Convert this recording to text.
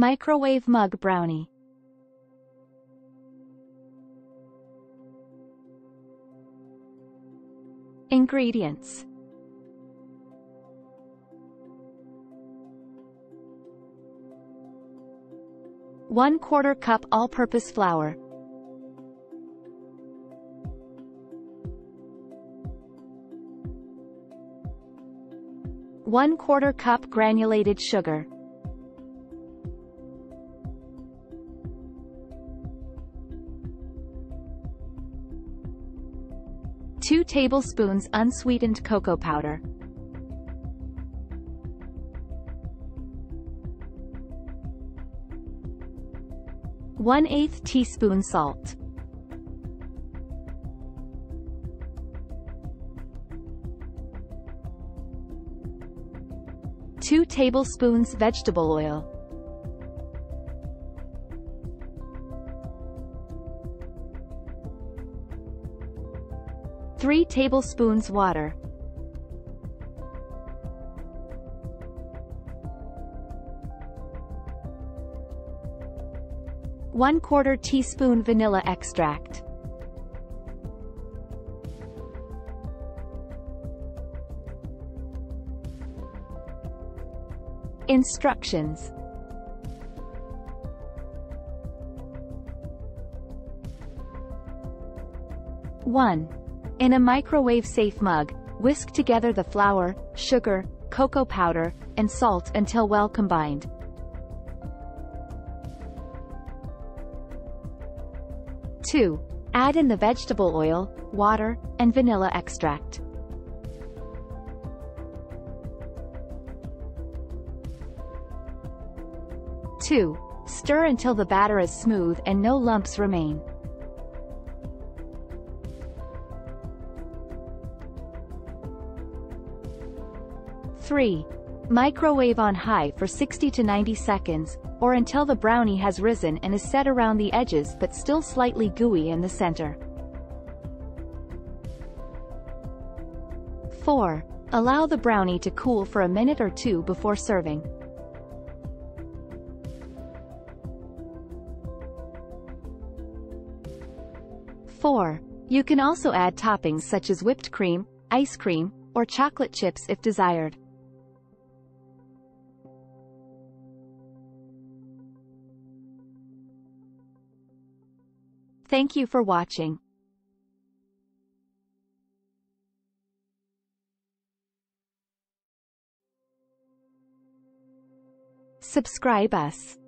Microwave mug brownie. Ingredients: 1/4 cup all-purpose flour, 1/4 cup granulated sugar, 2 tablespoons unsweetened cocoa powder, 1/8 teaspoon salt, 2 tablespoons vegetable oil, 3 tablespoons water, 1/4 teaspoon vanilla extract, Instructions: 1. In a microwave-safe mug, whisk together the flour, sugar, cocoa powder, and salt until well combined. 2. Add in the vegetable oil, water, and vanilla extract. 2. Stir until the batter is smooth and no lumps remain. 3. Microwave on high for 60 to 90 seconds, or until the brownie has risen and is set around the edges but still slightly gooey in the center. 4. Allow the brownie to cool for a minute or two before serving. 4. You can also add toppings such as whipped cream, ice cream, or chocolate chips if desired. Thank you for watching. Subscribe us.